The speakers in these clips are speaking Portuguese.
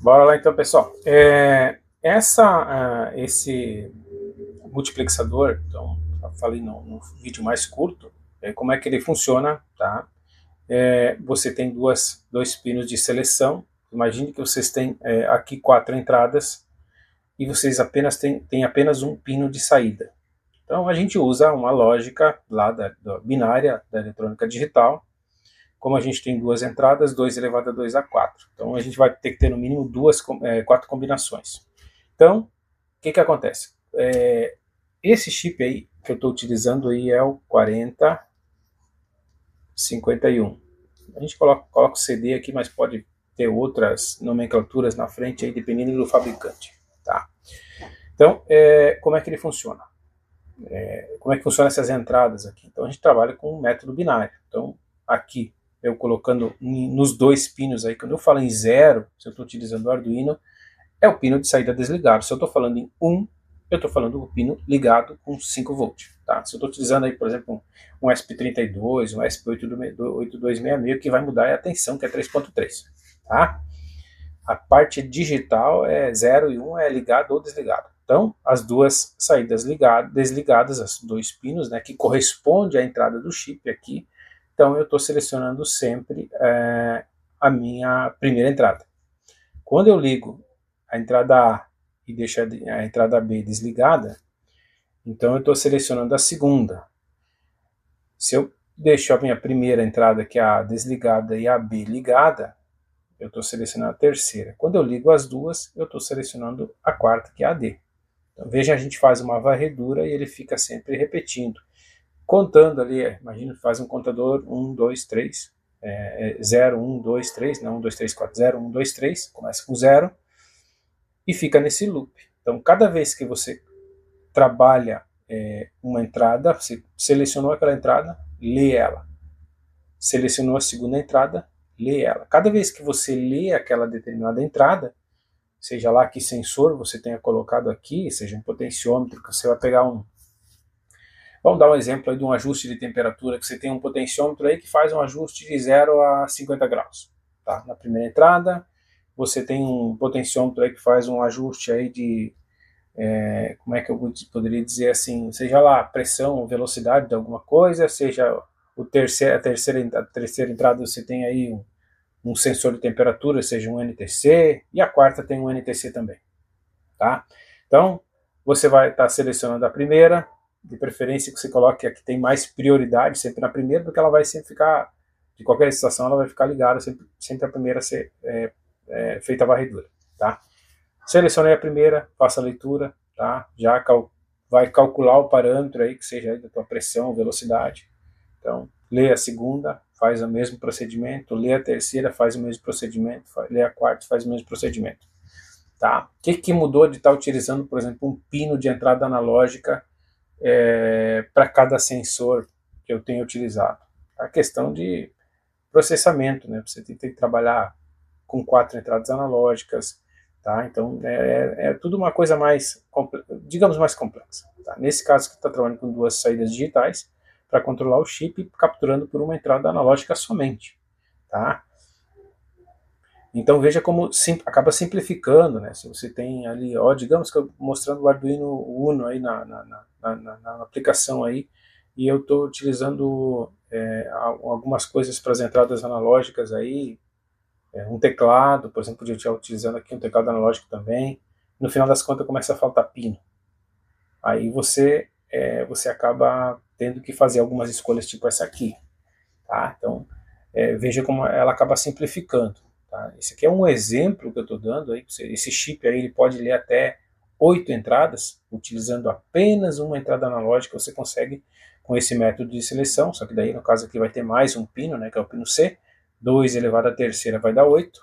Bora lá então, pessoal. Esse multiplexador, então, eu falei no vídeo mais curto, como é que ele funciona, tá? Você tem dois pinos de seleção. Imagine que vocês têm aqui 4 entradas e vocês têm apenas um pino de saída. Então a gente usa uma lógica lá da binária da eletrônica digital. Como a gente tem 2 entradas, 2 elevado a 2 a 4. Então a gente vai ter que ter no mínimo 4 combinações. Então, o que acontece? Esse chip aí que eu estou utilizando aí é o 4051. A gente coloca o CD aqui, mas pode ter outras nomenclaturas na frente aí, dependendo do fabricante. Tá? Então, como é que ele funciona? Como é que funcionam essas entradas aqui? Então a gente trabalha com um método binário. Então, aqui eu colocando nos dois pinos aí, quando eu falo em 0, se eu estou utilizando o Arduino, é o pino de saída desligado. Se eu estou falando em 1, eu estou falando do pino ligado com 5 volts. Tá? Se eu estou utilizando aí, por exemplo, um ESP32, um ESP8266, o que vai mudar é a tensão, que é 3.3. Tá? A parte digital é 0 e 1 é ligado ou desligado. Então, as duas saídas desligadas, os dois pinos, né, que corresponde à entrada do chip aqui. Então, eu estou selecionando sempre a minha primeira entrada. Quando eu ligo a entrada A e deixo a entrada B desligada, então eu estou selecionando a segunda. Se eu deixo a minha primeira entrada, que é a A, desligada, e a B ligada, eu estou selecionando a terceira. Quando eu ligo as duas, eu estou selecionando a quarta, que é a D. Então, veja, a gente faz uma varredura e ele fica sempre repetindo. Contando ali, imagina, faz um contador 1, 2, 3, 0, 1, 2, 3, não 1, 2, 3, 4, 0, 1, 2, 3, começa com 0 e fica nesse loop. Então, cada vez que você trabalha uma entrada, você selecionou aquela entrada, lê ela. Selecionou a segunda entrada, lê ela. Cada vez que você lê aquela determinada entrada, seja lá que sensor você tenha colocado aqui, seja um potenciômetro, que você vai pegar um... Vamos dar um exemplo aí de um ajuste de temperatura, que você tem um potenciômetro aí que faz um ajuste de 0 a 50 graus. Tá? Na primeira entrada, você tem um potenciômetro aí que faz um ajuste aí de... como é que eu poderia dizer assim, seja lá a pressão ou velocidade de alguma coisa, seja a terceira entrada você tem aí um sensor de temperatura, seja um NTC, e a quarta tem um NTC também. Tá? Então, você vai estar selecionando a primeira, de preferência que você coloque a que tem mais prioridade sempre na primeira, porque ela vai sempre ficar, de qualquer situação, ela vai ficar ligada, sempre a primeira a ser feita a varredura. Tá? Selecionei a primeira, faça a leitura, tá? Já vai calcular o parâmetro aí, que seja aí da tua pressão, velocidade. Então, lê a segunda, faz o mesmo procedimento, lê a terceira, faz o mesmo procedimento, lê a quarta, faz o mesmo procedimento. Tá? O que mudou de estar utilizando, por exemplo, um pino de entrada analógica para cada sensor que eu tenho utilizado? A questão de processamento, né? Você tem que trabalhar com 4 entradas analógicas, tá? Então é tudo uma coisa mais, digamos, mais complexa. Tá? Nesse caso, que está trabalhando com 2 saídas digitais para controlar o chip, capturando por uma entrada analógica somente, tá? Então veja como acaba simplificando, né? Se você tem ali, ó, digamos que eu mostrando o Arduino Uno aí na aplicação aí, e eu estou utilizando algumas coisas para as entradas analógicas aí, um teclado, por exemplo, eu estar utilizando aqui um teclado analógico também. No final das contas começa a faltar pino. Aí você acaba tendo que fazer algumas escolhas tipo essa aqui, tá? Então veja como ela acaba simplificando. Tá? Esse aqui é um exemplo que eu estou dando aí. Esse chip aí ele pode ler até 8 entradas, utilizando apenas uma entrada analógica. Você consegue com esse método de seleção, só que daí no caso aqui vai ter mais um pino, né, que é o pino C. 2 elevado à terceira vai dar 8.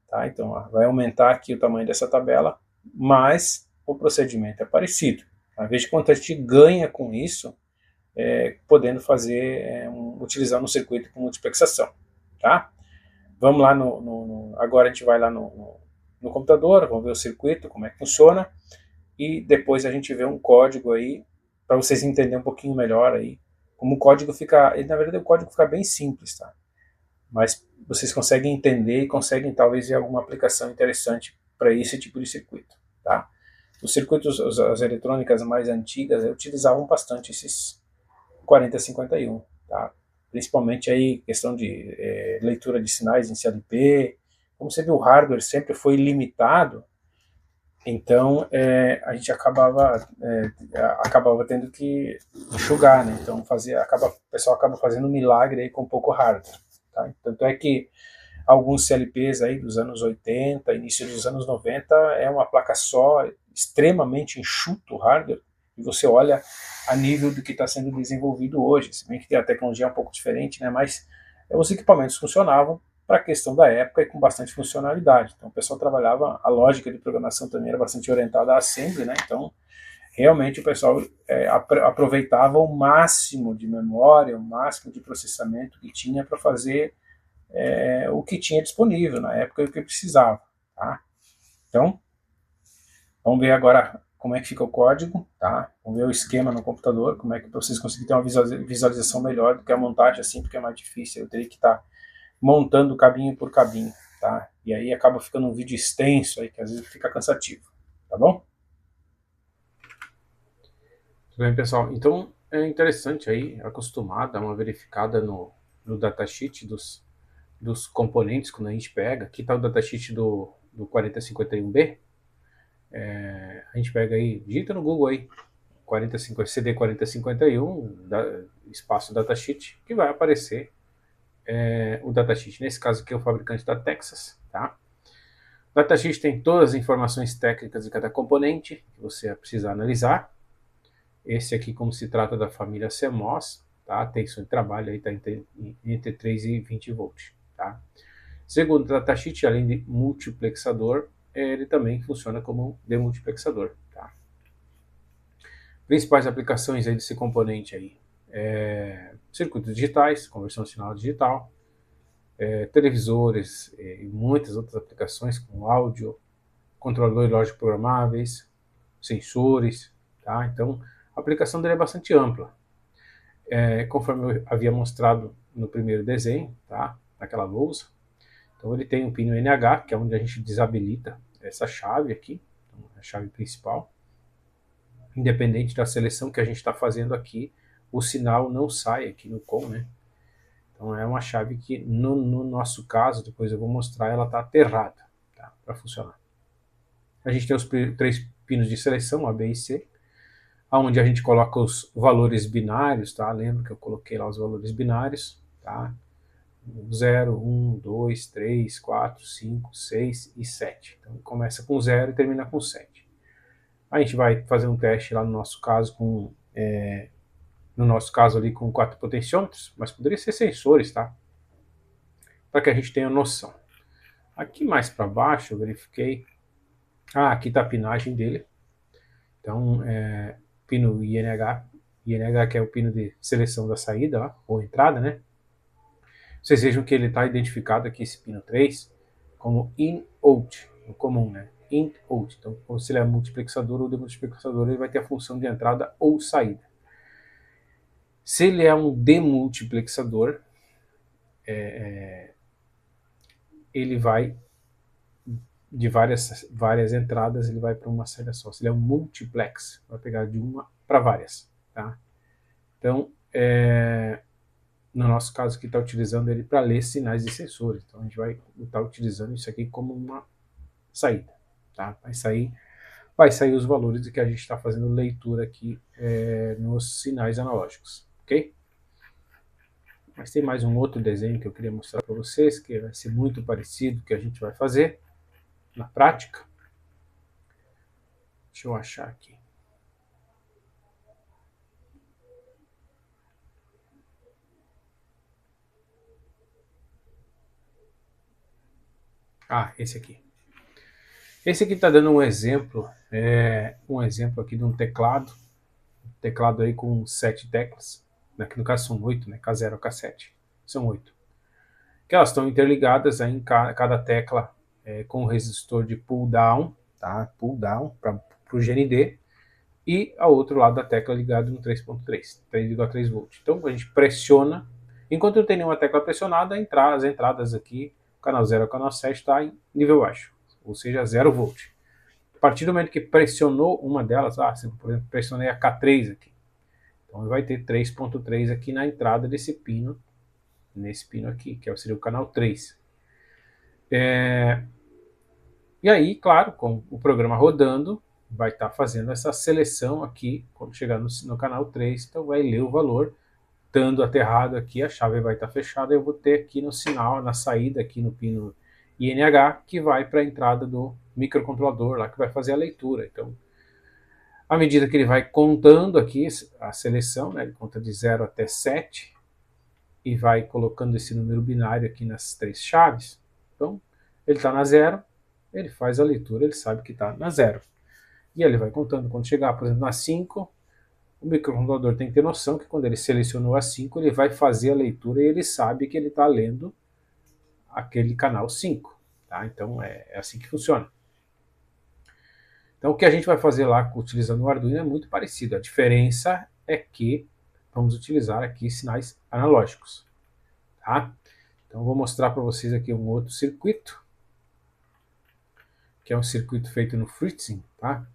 Tá? Então ó, vai aumentar aqui o tamanho dessa tabela, mas o procedimento é parecido. Tá? Veja quanto a gente ganha com isso, podendo fazer, utilizando um circuito com multiplexação. Tá? Vamos lá agora a gente vai lá no computador, vamos ver o circuito, como é que funciona, e depois a gente vê um código aí, para vocês entenderem um pouquinho melhor aí, como o código fica, na verdade o código fica bem simples, tá? mas vocês conseguem entender e conseguem talvez ver alguma aplicação interessante para esse tipo de circuito, tá? Os circuitos, as eletrônicas mais antigas utilizavam bastante esses 4051, tá? Principalmente aí questão de leitura de sinais em CLP. Como você viu, o hardware sempre foi limitado, então a gente acabava tendo que enxugar, né? Então o pessoal acaba fazendo um milagre aí com pouco hardware, tá? Tanto é que alguns CLPs aí dos anos 80, início dos anos 90, é uma placa só, extremamente enxuto o hardware, e você olha a nível do que está sendo desenvolvido hoje, se bem que a tecnologia é um pouco diferente, né, mas os equipamentos funcionavam para a questão da época e com bastante funcionalidade. Então o pessoal trabalhava, a lógica de programação também era bastante orientada à assembly, né, então realmente o pessoal aproveitava o máximo de memória, o máximo de processamento que tinha para fazer o que tinha disponível na época e o que precisava. Tá? Então, vamos ver agora como é que fica o código. Tá? Vamos ver o esquema no computador, como é que vocês conseguem ter uma visualização melhor do que a montagem assim, porque é mais difícil. Eu teria que estar montando cabinho por cabinho. Tá? E aí acaba ficando um vídeo extenso, aí, que às vezes fica cansativo. Tá bom? Tudo bem, pessoal? Então, é interessante aí, acostumar, dar uma verificada no datasheet dos componentes quando a gente pega. Aqui está o datasheet do 4051B. A gente pega aí, digita no Google aí, CD 4051, espaço datasheet, que vai aparecer o datasheet. Nesse caso aqui é o fabricante da Texas, tá? O datasheet tem todas as informações técnicas de cada componente que você vai precisar analisar. Esse aqui, como se trata da família CMOS, tá? A tensão de trabalho aí está entre 3 e 20 volts, tá? Segundo o datasheet, além de multiplexador, ele também funciona como demultiplexador. Tá? Principais aplicações aí desse componente aí: circuitos digitais, conversão de sinal digital, televisores e muitas outras aplicações como áudio, controladores lógicos programáveis, sensores. Tá? Então, a aplicação dele é bastante ampla. Conforme eu havia mostrado no primeiro desenho, tá? Naquela lousa. Então ele tem um pino NH, que é onde a gente desabilita essa chave aqui, então, a chave principal. Independente da seleção que a gente está fazendo aqui, o sinal não sai aqui no COM, né? Então é uma chave que, no nosso caso, depois eu vou mostrar, ela está aterrada, tá? Para funcionar. A gente tem os 3 pinos de seleção, A, B e C, onde a gente coloca os valores binários, tá? Lembra que eu coloquei lá os valores binários, tá? 0, 1, 2, 3, 4, 5, 6 e 7. Então começa com 0 e termina com 7. A gente vai fazer um teste lá no nosso caso ali com 4 potenciômetros, mas poderia ser sensores, tá? Para que a gente tenha noção. Aqui mais para baixo eu verifiquei. Aqui está a pinagem dele. Então, pino INH que é o pino de seleção da saída, ó, ou entrada, né? Vocês vejam que ele está identificado aqui, esse pino 3, como in-out, no comum, né? In-out. Então, se ele é multiplexador ou demultiplexador, ele vai ter a função de entrada ou saída. Se ele é um demultiplexador, ele vai de várias entradas, ele vai para uma saída só. Se ele é um multiplex, vai pegar de uma para várias. Tá? Então, no nosso caso aqui está utilizando ele para ler sinais de sensores. Então a gente vai estar utilizando isso aqui como uma saída. Tá? Vai sair os valores de que a gente está fazendo leitura aqui nos sinais analógicos. Ok? Mas tem mais um outro desenho que eu queria mostrar para vocês, que vai ser muito parecido com o que a gente vai fazer na prática. Deixa eu achar aqui. Esse aqui. Esse aqui está dando um exemplo aqui de um teclado aí com 7 teclas, aqui no caso são 8, né, K0 a K7, são 8, que elas estão interligadas aí em cada tecla com um resistor de pull down, tá, pull down para o GND, e ao outro lado da tecla ligado no 3.3, 3,3 volts. Então a gente pressiona Enquanto não tem nenhuma tecla pressionada, as entradas aqui, canal 0 ao canal 7 está em nível baixo, ou seja, 0 volt. A partir do momento que pressionou uma delas, por exemplo, pressionei a K3 aqui, então vai ter 3.3 aqui na entrada desse pino, nesse pino aqui, que seria o canal 3. E aí, claro, com o programa rodando, vai estar fazendo essa seleção aqui, quando chegar no canal 3, então vai ler o valor, estando aterrado aqui, a chave vai estar fechada, eu vou ter aqui no sinal, na saída aqui no pino INH, que vai para a entrada do microcontrolador lá, que vai fazer a leitura. Então, à medida que ele vai contando aqui a seleção, né, ele conta de 0 até 7, e vai colocando esse número binário aqui nas 3 chaves. Então, ele está na 0, ele faz a leitura, ele sabe que está na 0. E ele vai contando. Quando chegar, por exemplo, na 5, o microcontrolador tem que ter noção que quando ele selecionou a 5, ele vai fazer a leitura e ele sabe que ele está lendo aquele canal 5. Tá? Então, é assim que funciona. Então, o que a gente vai fazer lá utilizando o Arduino é muito parecido. A diferença é que vamos utilizar aqui sinais analógicos. Tá? Então, vou mostrar para vocês aqui um outro circuito, que é um circuito feito no FreeSync. Tá?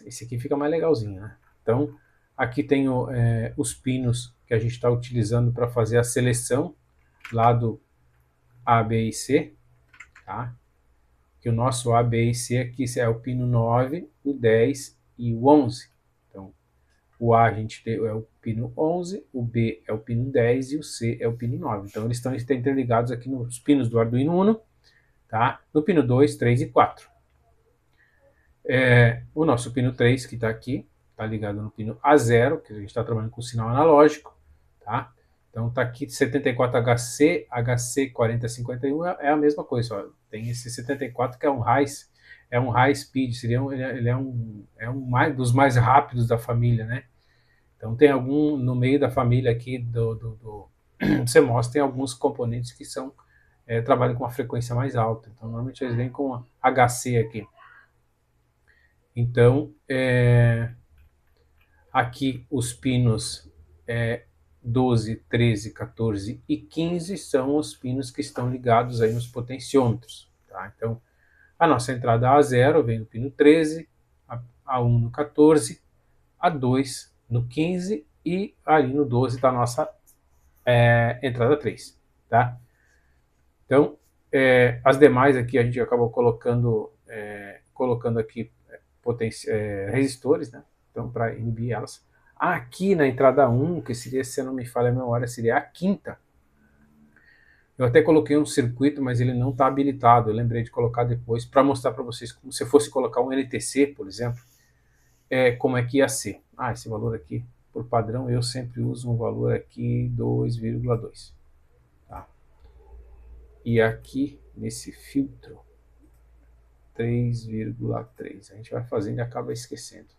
Esse aqui fica mais legalzinho. Né? Então, aqui tem os pinos que a gente está utilizando para fazer a seleção lá do A, B e C. Tá? Que o nosso A, B e C aqui é o pino 9, o 10 e o 11. Então, o A a gente tem, é o pino 11, o B é o pino 10 e o C é o pino 9. Então, eles estão interligados aqui nos pinos do Arduino Uno, tá? No pino 2, 3 e 4. O nosso pino 3, que está aqui, está ligado no pino A0, que a gente está trabalhando com sinal analógico, tá? Então está aqui 74HC, HC4051 é a mesma coisa, ó. Tem esse 74 que é um high speed, ele é um dos mais rápidos da família, né? Então tem algum no meio da família aqui do CMOS, tem alguns componentes que trabalham com uma frequência mais alta. Então normalmente eles vêm com HC aqui. Então aqui os pinos 12, 13, 14 e 15 são os pinos que estão ligados aí nos potenciômetros. Tá? Então, a nossa entrada A0 vem no pino 13, A1 no 14, A2 no 15 e ali no 12 está a nossa entrada 3. Tá? Então, as demais aqui a gente acabou colocando aqui resistores, né? Então, para inibir elas. Aqui na entrada 1, que seria, se não me falha a memória, seria a quinta. Eu até coloquei um circuito, mas ele não está habilitado. Eu lembrei de colocar depois para mostrar para vocês como se fosse colocar um NTC, por exemplo, como é que ia ser. Esse valor aqui, por padrão, eu sempre uso um valor aqui 2,2. Tá? E aqui, nesse filtro, 3,3. A gente vai fazendo e acaba esquecendo.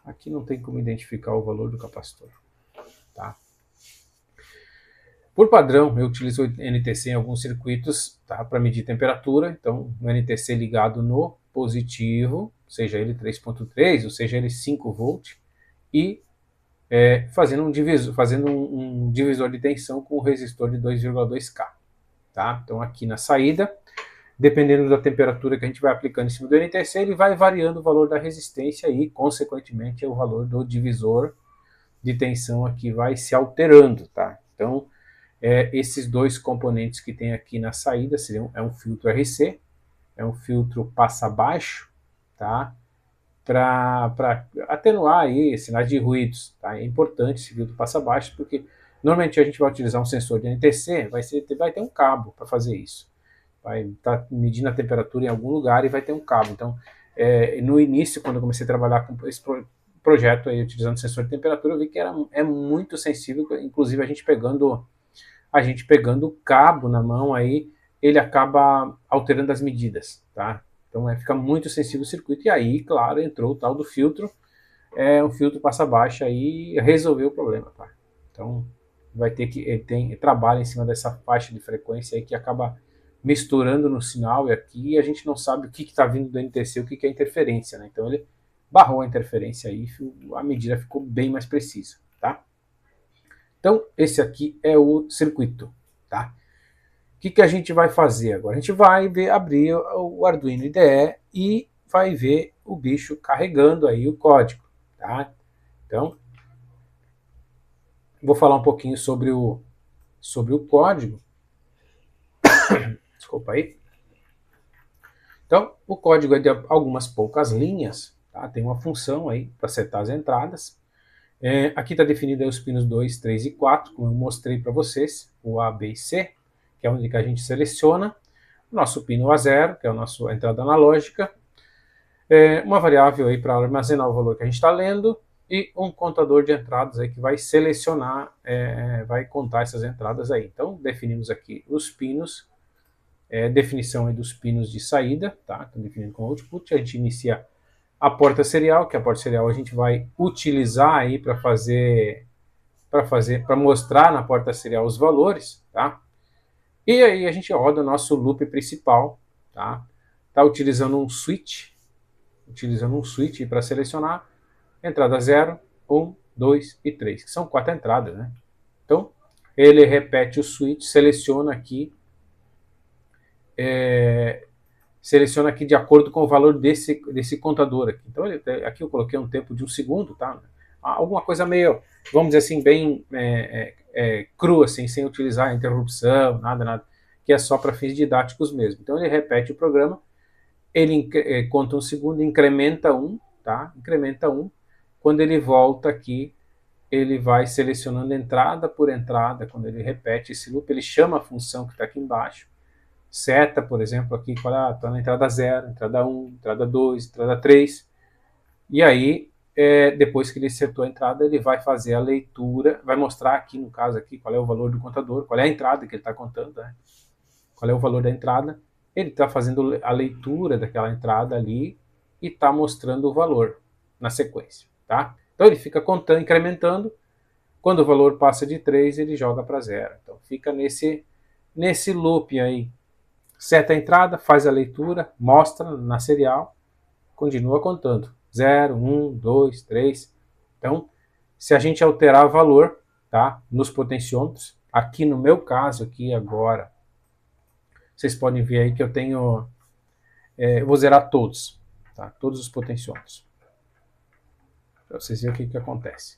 Aqui não tem como identificar o valor do capacitor. Tá? Por padrão, eu utilizo o NTC em alguns circuitos, tá, para medir temperatura. Então, o NTC ligado no positivo, seja ele 3.3 ou seja ele 5 volt, e fazendo um divisor de tensão com o resistor de 2,2K. Tá? Então, aqui na saída, dependendo da temperatura que a gente vai aplicando em cima do NTC, ele vai variando o valor da resistência e, consequentemente, o valor do divisor de tensão aqui vai se alterando. Tá? Então, esses dois componentes que tem aqui na saída é um filtro RC, é um filtro passa-baixo, tá? Para atenuar aí sinais de ruídos. Tá? É importante esse filtro passa-baixo, porque normalmente a gente vai utilizar um sensor de NTC, vai ter um cabo para fazer isso. Vai estar medindo a temperatura em algum lugar e vai ter um cabo. Então, no início, quando eu comecei a trabalhar com esse projeto aí, utilizando sensor de temperatura, eu vi que é muito sensível, inclusive a gente pegando o cabo na mão, aí ele acaba alterando as medidas, tá? Então fica muito sensível o circuito, e aí, claro, entrou o tal do filtro, um filtro passa-baixa aí resolveu o problema, tá? Então vai ter que, ele trabalha em cima dessa faixa de frequência aí que acaba misturando no sinal, e aqui a gente não sabe o que está vindo do NTC, o que é interferência, né? Então ele barrou a interferência aí, a medida ficou bem mais precisa, tá? Então, esse aqui é o circuito, tá? O que a gente vai fazer agora? A gente vai abrir o Arduino IDE e vai ver o bicho carregando aí o código, tá? Então, vou falar um pouquinho sobre o código. Desculpa aí. Então, o código é de algumas poucas linhas, tá? Tem uma função aí para setar as entradas. Aqui está definido aí os pinos 2, 3 e 4, como eu mostrei para vocês, o A, B e C, que é onde que a gente seleciona, o nosso pino A0, que é a nossa entrada analógica, uma variável aí para armazenar o valor que a gente está lendo, e um contador de entradas aí que vai selecionar, vai contar essas entradas aí. Então, definimos aqui os pinos, definição aí dos pinos de saída, tá? Então, definindo com output, a gente inicia a porta serial, que a porta serial a gente vai utilizar aí para mostrar na porta serial os valores, tá? E aí a gente roda o nosso loop principal, tá? Tá utilizando um switch para selecionar entrada 0, 1, 2 e 3, que são 4 entradas, né? Então, ele repete o switch, seleciona aqui de acordo com o valor desse contador aqui. Então, aqui eu coloquei um tempo de 1 segundo, tá? Alguma coisa meio, vamos dizer assim, bem cru, assim, sem utilizar interrupção, nada, que é só para fins didáticos mesmo. Então, ele repete o programa, ele conta 1 segundo, incrementa 1, tá? Incrementa 1. Quando ele volta aqui, ele vai selecionando entrada por entrada. Quando ele repete esse loop, ele chama a função que está aqui embaixo, seta, por exemplo, aqui, está na entrada 0, entrada 1, entrada 2, entrada 3, e aí, depois que ele setou a entrada, ele vai fazer a leitura, vai mostrar aqui, no caso aqui, qual é o valor do contador, qual é a entrada que ele está contando, né? Qual é o valor da entrada, ele está fazendo a leitura daquela entrada ali e está mostrando o valor na sequência, tá? Então ele fica contando, incrementando, quando o valor passa de 3, ele joga para 0, então fica nesse loop aí. Seta a entrada, faz a leitura, mostra na serial, continua contando. 0, 1, 2, 3. Então, se a gente alterar o valor, tá, nos potenciômetros, aqui no meu caso, aqui agora, vocês podem ver aí que eu tenho, eu vou zerar todos, tá, todos os potenciômetros, para vocês verem o que acontece.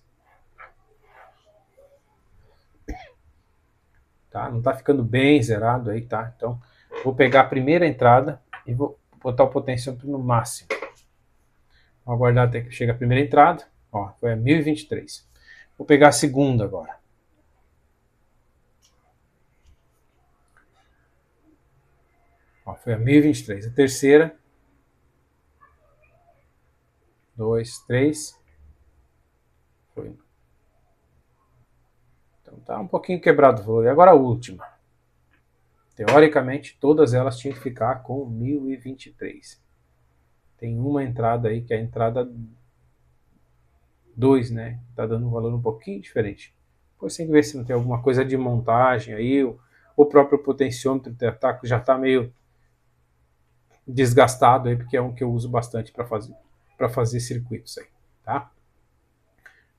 Tá, não está ficando bem zerado aí, tá? Então, vou pegar a primeira entrada e vou botar o potenciômetro no máximo. Vou aguardar até que chegue a primeira entrada. Ó, foi a 1023. Vou pegar a segunda agora. Ó, foi a 1023. A terceira. 2, 3. Foi. Então tá um pouquinho quebrado o valor. E agora a última. Teoricamente, todas elas tinham que ficar com 1023. Tem uma entrada aí, que é a entrada 2, né? Tá dando um valor um pouquinho diferente. Depois tem que ver se não tem alguma coisa de montagem aí. O próprio potenciômetro já está meio desgastado aí, porque é um que eu uso bastante para fazer circuitos aí, tá?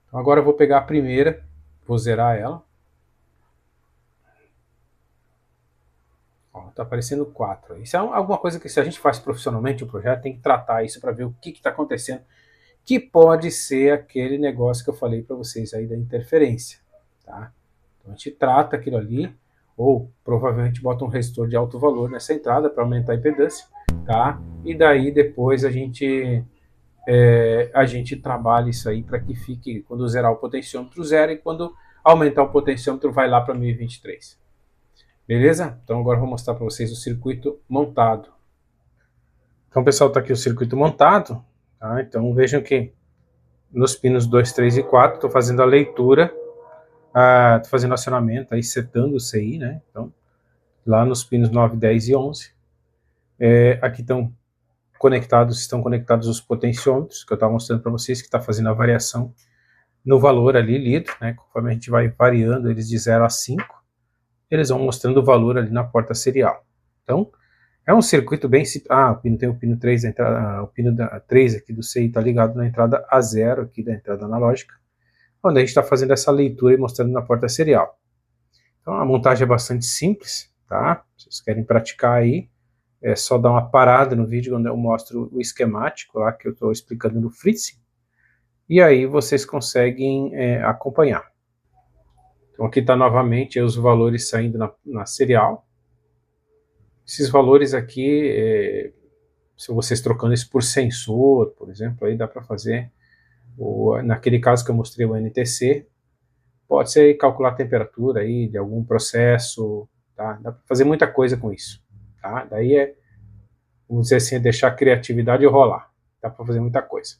Então agora eu vou pegar a primeira, vou zerar ela. Está aparecendo 4. Isso é alguma coisa que, se a gente faz profissionalmente o projeto, tem que tratar isso para ver o que está acontecendo, que pode ser aquele negócio que eu falei para vocês aí da interferência, tá? Então a gente trata aquilo ali, ou provavelmente bota um resistor de alto valor nessa entrada para aumentar a impedância, tá? E daí depois a gente trabalha isso aí para que fique, quando zerar o potenciômetro, zero, e quando aumentar o potenciômetro vai lá para 1023. Beleza? Então agora eu vou mostrar para vocês o circuito montado. Então, pessoal, está aqui o circuito montado. Tá? Então vejam que nos pinos 2, 3 e 4 estou fazendo a leitura, estou fazendo acionamento, aí setando o CI, né? Então, lá nos pinos 9, 10 e 11. Aqui estão conectados os potenciômetros, que eu estava mostrando para vocês, que está fazendo a variação no valor ali lido, né? Conforme a gente vai variando eles de 0 a 5. Eles vão mostrando o valor ali na porta serial. Então, é um circuito bem simples. Tem o pino 3, o pino 3 aqui do CI está ligado na entrada A0 aqui da entrada analógica. onde a gente está fazendo essa leitura e mostrando na porta serial. Então a montagem é bastante simples, tá? Se vocês querem praticar aí, é só dar uma parada no vídeo onde eu mostro o esquemático lá que eu estou explicando no Fritzing, e aí vocês conseguem acompanhar. Então aqui está novamente os valores saindo na serial. Esses valores aqui, se vocês trocando isso por sensor, por exemplo, aí dá para fazer, naquele caso que eu mostrei o NTC, pode ser calcular a temperatura aí de algum processo, tá? Dá para fazer muita coisa com isso, tá? Daí vamos dizer assim, deixar a criatividade rolar, dá para fazer muita coisa.